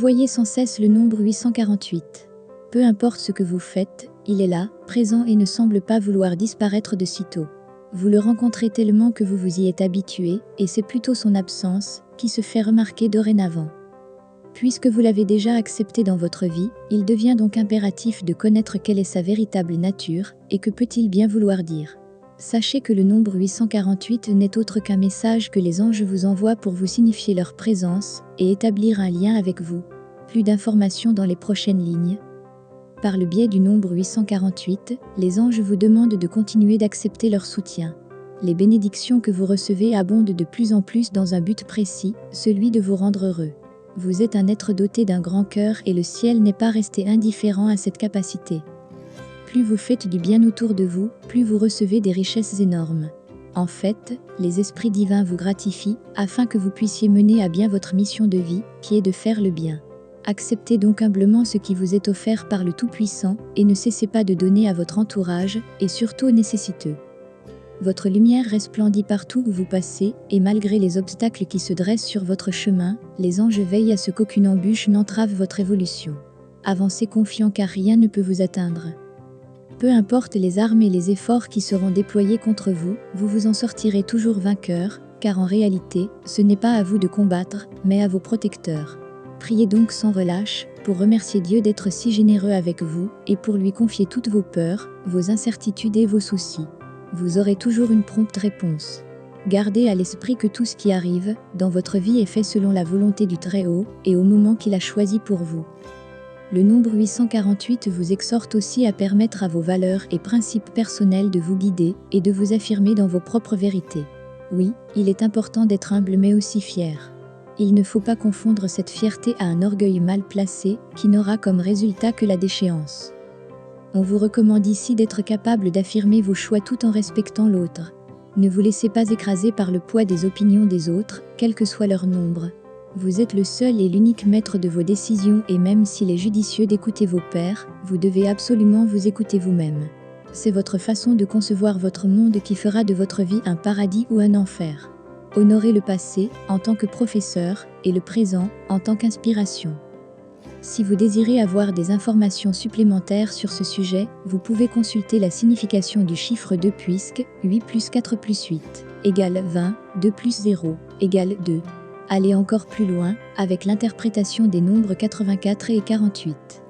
voyez sans cesse le nombre 848. Peu importe ce que vous faites, il est là, présent et ne semble pas vouloir disparaître de sitôt. Vous le rencontrez tellement que vous vous y êtes habitué, et c'est plutôt son absence qui se fait remarquer dorénavant. Puisque vous l'avez déjà accepté dans votre vie, il devient donc impératif de connaître quelle est sa véritable nature, et que peut-il bien vouloir dire. Sachez que le nombre 848 n'est autre qu'un message que les anges vous envoient pour vous signifier leur présence, et établir un lien avec vous. Plus d'informations dans les prochaines lignes. Par le biais du nombre 848, les anges vous demandent de continuer d'accepter leur soutien. Les bénédictions que vous recevez abondent de plus en plus dans un but précis, celui de vous rendre heureux. Vous êtes un être doté d'un grand cœur et le ciel n'est pas resté indifférent à cette capacité. Plus vous faites du bien autour de vous, plus vous recevez des richesses énormes. En fait, les esprits divins vous gratifient afin que vous puissiez mener à bien votre mission de vie, qui est de faire le bien. Acceptez donc humblement ce qui vous est offert par le Tout-Puissant et ne cessez pas de donner à votre entourage, et surtout aux nécessiteux. Votre lumière resplendit partout où vous passez, et malgré les obstacles qui se dressent sur votre chemin, les anges veillent à ce qu'aucune embûche n'entrave votre évolution. Avancez confiant car rien ne peut vous atteindre. Peu importe les armes et les efforts qui seront déployés contre vous, vous vous en sortirez toujours vainqueur, car en réalité, ce n'est pas à vous de combattre, mais à vos protecteurs. Priez donc sans relâche, pour remercier Dieu d'être si généreux avec vous, et pour lui confier toutes vos peurs, vos incertitudes et vos soucis. Vous aurez toujours une prompte réponse. Gardez à l'esprit que tout ce qui arrive, dans votre vie est fait selon la volonté du Très-Haut, et au moment qu'il a choisi pour vous. Le nombre 848 vous exhorte aussi à permettre à vos valeurs et principes personnels de vous guider, et de vous affirmer dans vos propres vérités. Oui, il est important d'être humble mais aussi fier. Il ne faut pas confondre cette fierté à un orgueil mal placé, qui n'aura comme résultat que la déchéance. On vous recommande ici d'être capable d'affirmer vos choix tout en respectant l'autre. Ne vous laissez pas écraser par le poids des opinions des autres, quel que soit leur nombre. Vous êtes le seul et l'unique maître de vos décisions et même s'il est judicieux d'écouter vos pairs, vous devez absolument vous écouter vous-même. C'est votre façon de concevoir votre monde qui fera de votre vie un paradis ou un enfer. Honorez le passé, en tant que professeur, et le présent, en tant qu'inspiration. Si vous désirez avoir des informations supplémentaires sur ce sujet, vous pouvez consulter la signification du chiffre 2 puisque 8 plus 4 plus 8 égale 20, 2 plus 0 égale 2. Allez encore plus loin, avec l'interprétation des nombres 84 et 48.